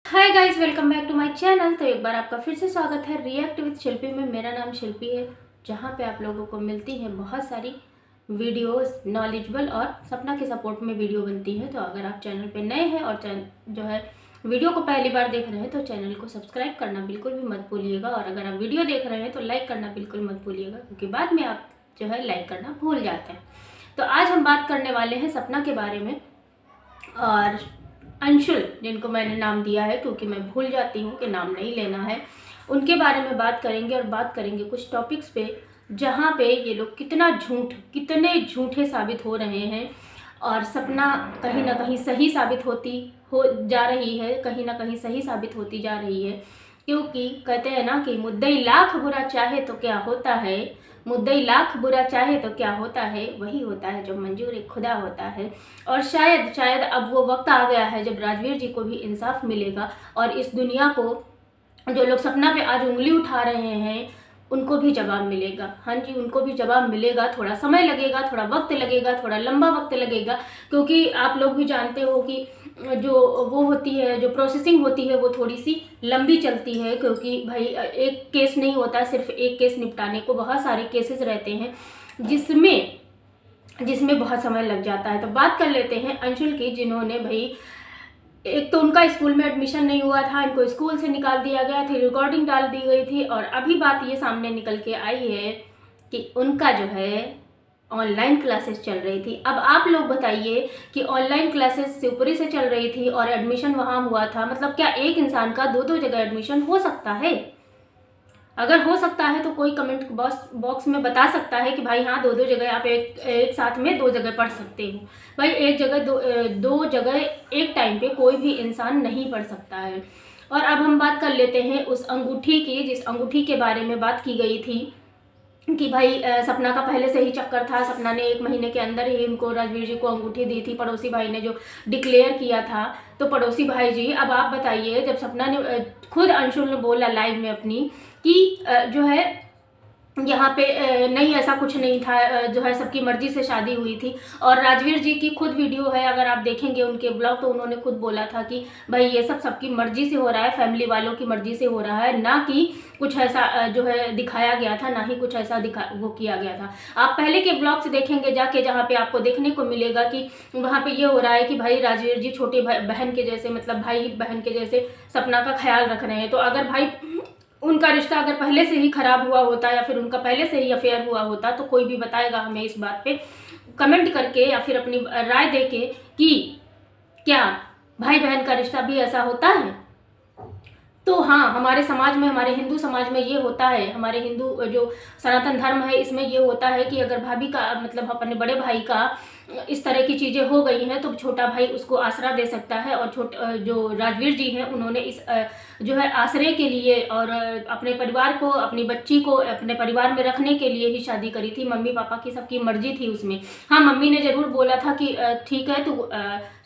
Hi guys, welcome back to my channel. तो एक बार आपका फिर से स्वागत है रिएक्ट विद शिल्पी में। मेरा नाम शिल्पी है, जहां पे आप लोगों को मिलती हैं बहुत सारी वीडियोस, नॉलेजेबल और सपना के सपोर्ट में वीडियो बनती है। तो अगर आप चैनल पे नए हैं और जो है वीडियो को पहली बार देख रहे हैं तो चैनल को सब्सक्राइब करना बिल्कुल भी मत भूलिएगा। और अगर आप वीडियो देख रहे हैं तो लाइक करना बिल्कुल मत भूलिएगा, क्योंकि बाद में आप जो है लाइक करना भूल जाते हैं। तो आज हम बात करने वाले हैं सपना के बारे में, और अंशुल, जिनको मैंने नाम दिया है क्योंकि मैं भूल जाती हूँ कि नाम नहीं लेना है, उनके बारे में बात करेंगे। और बात करेंगे कुछ टॉपिक्स पे जहाँ पे ये लोग कितने झूठे साबित हो रहे हैं, और सपना कहीं ना कहीं सही साबित हो जा रही है, कहीं ना कहीं सही साबित होती जा रही है। क्योंकि कहते हैं ना कि मुद्दई लाख बुरा चाहे तो क्या होता है, मुद्दई लाख बुरा चाहे तो क्या होता है, वही होता है जो मंजूर खुदा होता है। और शायद अब वो वक्त आ गया है जब राजवीर जी को भी इंसाफ मिलेगा, और इस दुनिया को जो लोग सपना पे आज उंगली उठा रहे हैं उनको भी जवाब मिलेगा। हाँ जी, उनको भी जवाब मिलेगा। थोड़ा समय लगेगा, थोड़ा वक्त लगेगा, थोड़ा लंबा वक्त लगेगा, क्योंकि आप लोग भी जानते हो कि जो वो होती है, जो प्रोसेसिंग होती है वो थोड़ी सी लंबी चलती है। क्योंकि भाई एक केस नहीं होता, सिर्फ एक केस निपटाने को बहुत सारे केसेस रहते हैं जिसमें बहुत समय लग जाता है। तो बात कर लेते हैं अंशुल की, जिन्होंने भाई एक तो उनका स्कूल में एडमिशन नहीं हुआ था, इनको स्कूल से निकाल दिया गया था, रिकॉर्डिंग डाल दी गई थी, और अभी बात ये सामने निकल के आई है कि उनका जो है ऑनलाइन क्लासेस चल रही थी। अब आप लोग बताइए कि ऑनलाइन क्लासेस शिवपुरी से चल रही थी और एडमिशन वहाँ हुआ था, मतलब क्या एक इंसान का दो दो जगह एडमिशन हो सकता है? अगर हो सकता है तो कोई कमेंट बॉक्स में बता सकता है कि भाई हाँ, दो दो जगह आप एक साथ में दो जगह पढ़ सकते हो। भाई एक जगह दो जगह एक टाइम पे कोई भी इंसान नहीं पढ़ सकता है। और अब हम बात कर लेते हैं उस अंगूठी की, जिस अंगूठी के बारे में बात की गई थी कि भाई सपना का पहले से ही चक्कर था। सपना ने 1 महीने के अंदर ही उनको, राजवीर जी को अंगूठी दी थी, पड़ोसी भाई ने जो डिक्लेयर किया था। तो पड़ोसी भाई जी, अब आप बताइए, जब सपना ने खुद अंशुल ने बोला लाइव में अपनी कि जो है यहाँ पे नहीं, ऐसा कुछ नहीं था, जो है सबकी मर्जी से शादी हुई थी। और राजवीर जी की खुद वीडियो है, अगर आप देखेंगे उनके ब्लॉग, तो उन्होंने खुद बोला था कि भाई ये सब सबकी मर्जी से हो रहा है, फैमिली वालों की मर्जी से हो रहा है, ना कि कुछ ऐसा जो है दिखाया गया था, ना ही कुछ ऐसा वो किया गया था। आप पहले के ब्लॉग्स देखेंगे जाके, जहाँ पे आपको देखने को मिलेगा कि वहाँ पे ये हो रहा है कि भाई राजवीर जी छोटे बहन के जैसे, मतलब भाई बहन के जैसे सपना का ख्याल रख रहे हैं। तो अगर भाई उनका रिश्ता अगर पहले से ही खराब हुआ होता, या फिर उनका पहले से ही अफेयर हुआ होता, तो कोई भी बताएगा हमें इस बात पे कमेंट करके, या फिर अपनी राय देके कि क्या भाई बहन का रिश्ता भी ऐसा होता है। तो हाँ, हमारे समाज में, हमारे हिंदू समाज में ये होता है, हमारे हिंदू जो सनातन धर्म है इसमें ये होता है कि अगर भाभी का, मतलब अपने बड़े भाई का इस तरह की चीज़ें हो गई हैं तो छोटा भाई उसको आसरा दे सकता है। और जो राजवीर जी हैं उन्होंने इस जो है आसरे के लिए और अपने परिवार को, अपनी बच्ची को अपने परिवार में रखने के लिए ही शादी करी थी। मम्मी पापा की सबकी मर्जी थी उसमें। हाँ, मम्मी ने ज़रूर बोला था कि ठीक है तू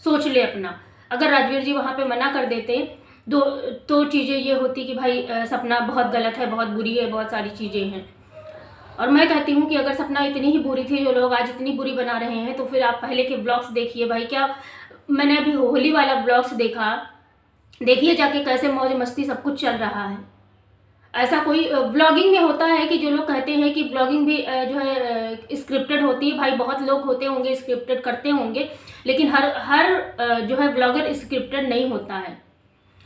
सोच ले अपना। अगर राजवीर जी वहाँ पे मना कर देते तो चीज़ें ये होती कि भाई सपना बहुत गलत है, बहुत बुरी है, बहुत सारी चीज़ें हैं। और मैं कहती हूँ कि अगर सपना इतनी ही बुरी थी, जो लोग आज इतनी बुरी बना रहे हैं, तो फिर आप पहले के ब्लॉग्स देखिए। भाई क्या, मैंने अभी होली वाला ब्लॉग्स देखा, देखिए जाके कैसे मौज मस्ती सब कुछ चल रहा है। ऐसा कोई ब्लॉगिंग में होता है कि जो लोग कहते हैं कि ब्लॉगिंग भी जो है स्क्रिप्टेड होती है। भाई बहुत लोग होते होंगे स्क्रिप्टेड करते होंगे, लेकिन हर जो है ब्लॉगर स्क्रिप्टेड नहीं होता है।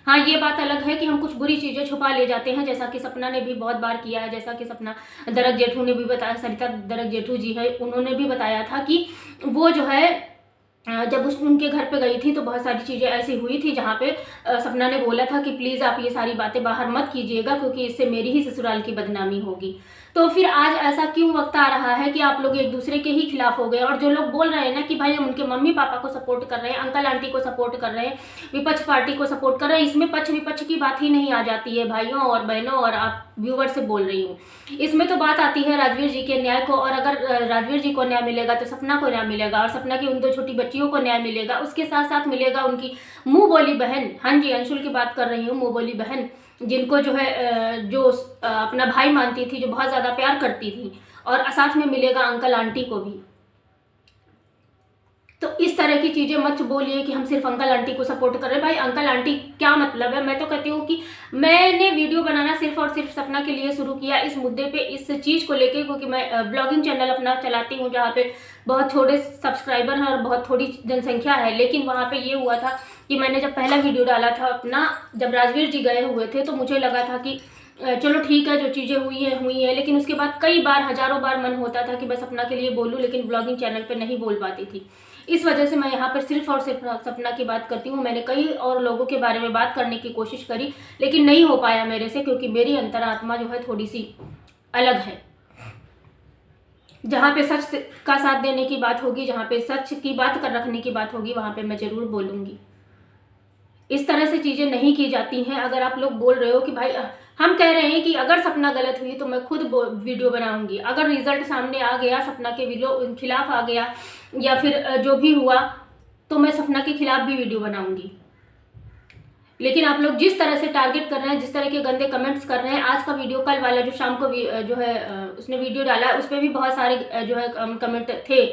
हाँ, ये बात अलग है कि हम कुछ बुरी चीज़ें छुपा ले जाते हैं, जैसा कि सपना ने भी बहुत बार किया है, जैसा कि सपना दरक जेठू ने भी बताया, सरिता दरक जेठू जी है, उन्होंने भी बताया था कि वो जो है जब उनके घर पे गई थी तो बहुत सारी चीज़ें ऐसी हुई थी जहाँ पे सपना ने बोला था कि प्लीज़ आप ये सारी बातें बाहर मत कीजिएगा, क्योंकि इससे मेरी ही ससुराल की बदनामी होगी। तो फिर आज ऐसा क्यों वक्त आ रहा है कि आप लोग एक दूसरे के ही खिलाफ हो गए? और जो लोग बोल रहे हैं ना कि भाई हम उनके मम्मी पापा को सपोर्ट कर रहे हैं, अंकल आंटी को सपोर्ट कर रहे हैं, विपक्ष पार्टी को सपोर्ट कर रहे हैं, इसमें पक्ष विपक्ष की बात ही नहीं आ जाती है भाइयों और बहनों। और आप व्यूवर से बोल रही हूँ, इसमें तो बात आती है राजवीर जी के न्याय को। और अगर राजवीर जी को न्याय मिलेगा तो सपना को न्याय मिलेगा, और सपना की उन दो छोटी बच्चियों को न्याय मिलेगा। उसके साथ साथ मिलेगा उनकी मुंह बोली बहन, हाँ जी अंशुल की बात कर रही हूँ, मुंह बोली बहन, जिनको जो है जो अपना भाई मानती थी, जो बहुत ज़्यादा प्यार करती थी। और साथ में मिलेगा अंकल आंटी को भी। तो इस तरह की चीज़ें मत बोलिए कि हम सिर्फ अंकल आंटी को सपोर्ट कर रहे हैं। भाई अंकल आंटी क्या मतलब है? मैं तो कहती हूँ कि मैंने वीडियो बनाना सिर्फ और सिर्फ सपना के लिए शुरू किया, इस मुद्दे पे, इस चीज़ को लेके, क्योंकि मैं ब्लॉगिंग चैनल अपना चलाती हूँ जहाँ पे बहुत थोड़े सब्सक्राइबर हैं और बहुत थोड़ी जनसंख्या है। लेकिन वहाँ पे ये हुआ था कि मैंने जब पहला वीडियो डाला था अपना, जब राजवीर जी गए हुए थे, तो मुझे लगा था कि चलो ठीक है, जो चीज़ें हुई हैं। लेकिन उसके बाद कई बार, हज़ारों बार मन होता था कि बस सपना के लिए बोलूँ, लेकिन ब्लॉगिंग चैनल पे नहीं बोल पाती थी। इस वजह से मैं यहाँ पर सिर्फ और सिर्फ सपना की बात करती हूँ। मैंने कई और लोगों के बारे में बात करने की कोशिश करी, लेकिन नहीं हो पाया मेरे से, क्योंकि मेरी अंतरात्मा जो है थोड़ी सी अलग है। जहाँ पे सच का साथ देने की बात होगी, जहाँ पे सच की बात कर रखने की बात होगी, वहाँ पे मैं ज़रूर बोलूँगी। इस तरह से चीज़ें नहीं की जाती हैं। अगर आप लोग बोल रहे हो कि भाई हम कह रहे हैं कि अगर सपना गलत हुई तो मैं खुद वीडियो बनाऊंगी, अगर रिजल्ट सामने आ गया, सपना के खिलाफ आ गया, या फिर जो भी हुआ, तो मैं सपना के खिलाफ भी वीडियो बनाऊंगी। लेकिन आप लोग जिस तरह से टारगेट कर रहे हैं, जिस तरह के गंदे कमेंट्स कर रहे हैं, आज का वीडियो, कल वाला जो शाम को जो है उसने वीडियो डाला, उस पर भी बहुत सारे जो है कमेंट थे।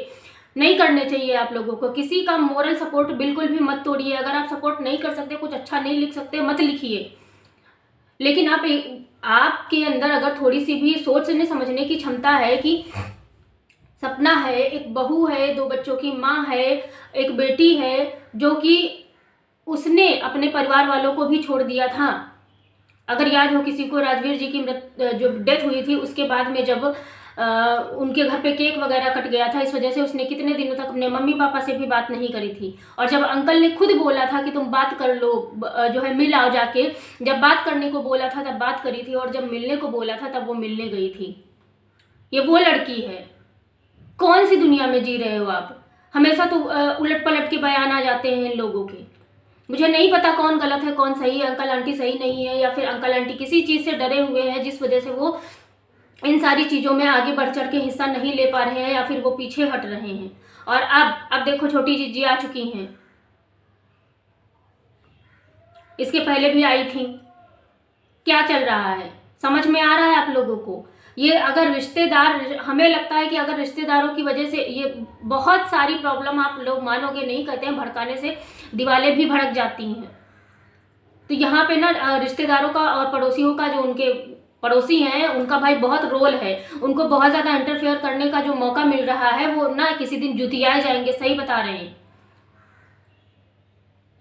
नहीं करने चाहिए आप लोगों को। किसी का मोरल सपोर्ट बिल्कुल भी मत तोड़िए। अगर आप सपोर्ट नहीं कर सकते, कुछ अच्छा नहीं लिख सकते, मत लिखिए। लेकिन आपके अंदर अगर थोड़ी सी भी सोचने समझने की क्षमता है कि सपना है, एक बहू है, 2 बच्चों की माँ है, एक बेटी है, जो कि उसने अपने परिवार वालों को भी छोड़ दिया था। अगर याद हो किसी को, राजवीर जी की जो डेथ हुई थी, उसके बाद में जब उनके घर पे केक वगैरह कट गया था, इस वजह से उसने कितने दिनों तक अपने मम्मी पापा से भी बात नहीं करी थी। और जब अंकल ने खुद बोला था कि तुम बात कर लो, जो है मिल आओ जाके, जब बात करने को बोला था तब बात करी थी, और जब मिलने को बोला था तब वो मिलने गई थी। ये वो लड़की है। कौन सी दुनिया में जी रहे हो आप? हमेशा तो उलट पलट के बयान आ जाते हैं इन लोगों के। मुझे नहीं पता कौन गलत है, कौन सही है, अंकल आंटी सही नहीं है, या फिर अंकल आंटी किसी चीज़ से डरे हुए हैं जिस वजह से वो इन सारी चीज़ों में आगे बढ़ चढ़ के हिस्सा नहीं ले पा रहे हैं, या फिर वो पीछे हट रहे हैं। और अब देखो छोटी जीजी आ चुकी हैं, इसके पहले भी आई थी। क्या चल रहा है? समझ में आ रहा है आप लोगों को? ये अगर रिश्तेदार, हमें लगता है कि अगर रिश्तेदारों की वजह से ये बहुत सारी प्रॉब्लम, आप लोग मानोगे नहीं, कहते हैं भड़काने से दीवारें भी भड़क जाती हैं। तो यहाँ पे ना रिश्तेदारों का और पड़ोसियों का, जो उनके पड़ोसी हैं, उनका भाई बहुत रोल है। उनको बहुत ज़्यादा इंटरफेयर करने का जो मौका मिल रहा है, वो ना किसी दिन जुतियाए जाएंगे। सही बता रहे हैं।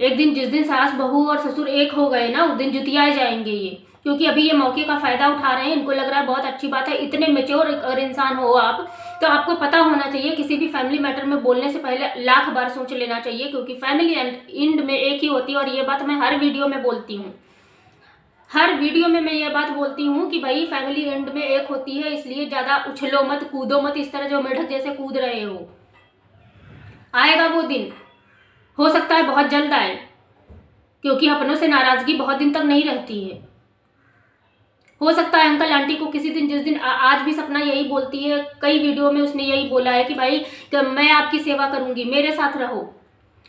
एक दिन, जिस दिन सास बहू और ससुर एक हो गए ना, उस दिन जुतियाए जाएंगे ये। क्योंकि अभी ये मौके का फ़ायदा उठा रहे हैं। इनको लग रहा है बहुत अच्छी बात है। इतने मेच्योर अगर इंसान हो आप, तो आपको पता होना चाहिए किसी भी फैमिली मैटर में बोलने से पहले लाख बार सोच लेना चाहिए, क्योंकि फैमिली एंड में एक ही होती है। और ये बात मैं हर वीडियो में बोलती हूँ। हर वीडियो में मैं ये बात बोलती हूँ कि भाई फैमिली एंड में एक होती है, इसलिए ज़्यादा उछलो मत, कूदो मत इस तरह जो मेढक जैसे कूद रहे हो। आएगा वो दिन, हो सकता है बहुत जल्द आए, क्योंकि अपनों से नाराज़गी बहुत दिन तक नहीं रहती है। हो सकता है अंकल आंटी को किसी दिन, जिस दिन आज भी सपना यही बोलती है, कई वीडियो में उसने यही बोला है कि भाई मैं आपकी सेवा करूँगी, मेरे साथ रहो।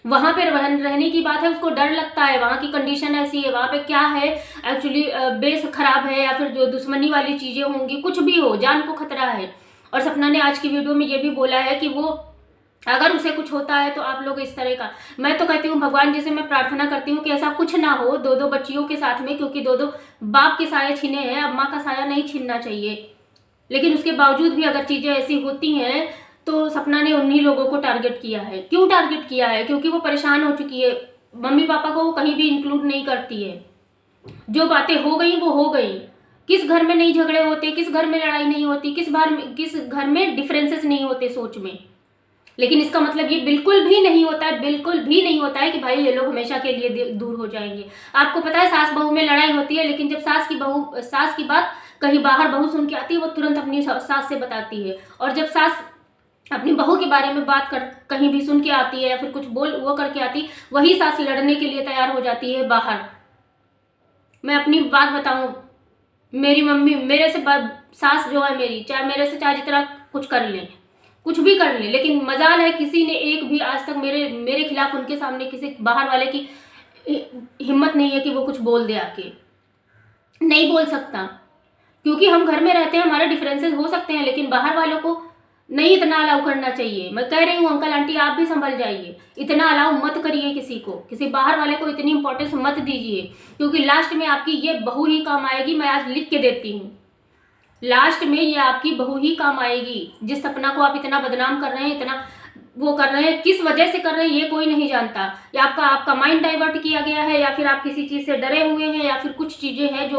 वहाँ पे रहने की बात है, उसको डर लगता है, वहाँ की कंडीशन ऐसी है, वहाँ पे क्या है एक्चुअली, बेस खराब है, या फिर जो दुश्मनी वाली चीज़ें होंगी, कुछ भी हो, जान को खतरा है। और सपना ने आज की वीडियो में ये भी बोला है कि वो अगर उसे कुछ होता है तो आप लोग इस तरह का, मैं तो कहती हूँ भगवान जी से मैं प्रार्थना करती हूँ कि ऐसा कुछ ना हो 2-2 बच्चियों के साथ में, क्योंकि 2-2 बाप के साया छीने हैं, अब माँ का साया नहीं छीनना चाहिए। लेकिन उसके बावजूद भी अगर चीज़ें ऐसी होती हैं, तो सपना ने उन्हीं लोगों को टारगेट किया है। क्यों टारगेट किया है? क्योंकि वो परेशान हो चुकी है। मम्मी पापा को वो कहीं भी इंक्लूड नहीं करती है। जो बातें हो गई वो हो गई। किस घर में नहीं झगड़े होते, किस घर में लड़ाई नहीं होती, किस घर में डिफरेंसेस नहीं होते सोच में। लेकिन इसका मतलब ये बिल्कुल भी नहीं होता है, बिल्कुल भी नहीं होता है कि भाई ये लोग हमेशा के लिए दूर हो जाएंगे। आपको पता है सास बहू में लड़ाई होती है, लेकिन जब सास की बात कहीं बाहर बहू सुन के आती है, वो तुरंत अपनी सास से बताती है। और जब सास अपनी बहू के बारे में बात कहीं भी सुन के आती है, या फिर कुछ वो करके आती, वही सास लड़ने के लिए तैयार हो जाती है बाहर। मैं अपनी बात बताऊं, मेरी मम्मी मेरे से सास जो है मेरी, चाहे जितना कुछ कर लें, कुछ भी कर ले, लेकिन मजाल है किसी ने एक भी आज तक मेरे खिलाफ उनके सामने किसी बाहर वाले की हिम्मत नहीं है कि वो कुछ बोल दे आके। नहीं बोल सकता, क्योंकि हम घर में रहते हैं, हमारे डिफरेंसेस हो सकते हैं, लेकिन बाहर वालों को नहीं इतना अलाउ करना चाहिए। मैं कह रही हूँ अंकल आंटी आप भी संभल जाइए, इतना अलाउ मत करिए किसी को, किसी बाहर वाले को इतनी इंपॉर्टेंस मत दीजिए, क्योंकि लास्ट में आपकी ये बहू ही काम आएगी। मैं आज लिख के देती हूँ, लास्ट में ये आपकी बहू ही काम आएगी। जिस सपना को आप इतना बदनाम कर रहे हैं, इतना वो कर रहे हैं, किस वजह से कर रहे हैं ये कोई नहीं जानता। या आपका माइंड डाइवर्ट किया गया है, या फिर आप किसी चीज़ से डरे हुए हैं, या फिर कुछ चीज़ें हैं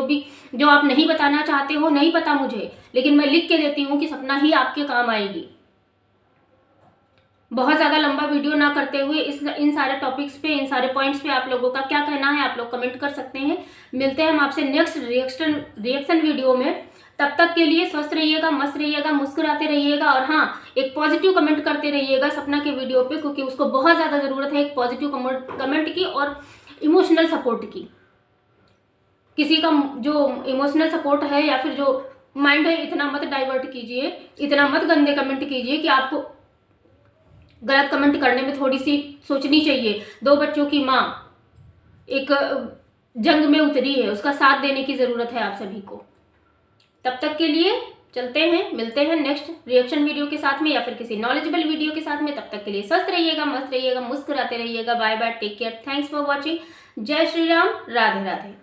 जो आप नहीं बताना चाहते हो, नहीं पता मुझे, लेकिन मैं लिख के देती हूँ कि सपना ही आपके काम आएगी। बहुत ज़्यादा लंबा वीडियो ना करते हुए इन सारे टॉपिक्स पे, इन सारे पॉइंट्स पे आप लोगों का क्या कहना है आप लोग कमेंट कर सकते हैं। मिलते हैं हम आपसे नेक्स्ट रिएक्शन वीडियो में। तब तक के लिए स्वस्थ रहिएगा, मस्त रहिएगा, मुस्कुराते रहिएगा, और हाँ एक पॉजिटिव कमेंट करते रहिएगा सपना के वीडियो पे, क्योंकि उसको बहुत ज़्यादा ज़रूरत है एक पॉजिटिव कमेंट की और इमोशनल सपोर्ट की। किसी का जो इमोशनल सपोर्ट है या फिर जो माइंड है, इतना मत डाइवर्ट कीजिए, इतना मत गंदे कमेंट कीजिए कि आपको गलत कमेंट करने में थोड़ी सी सोचनी चाहिए। 2 बच्चों की माँ एक जंग में उतरी है, उसका साथ देने की ज़रूरत है आप सभी को। तब तक के लिए चलते हैं, मिलते हैं नेक्स्ट रिएक्शन वीडियो के साथ में या फिर किसी नॉलेजेबल वीडियो के साथ में। तब तक के लिए स्वस्थ रहिएगा, मस्त रहिएगा, मुस्कुराते रहिएगा। Bye bye, take care, thanks for watching. जय श्री राम, राधे राधे।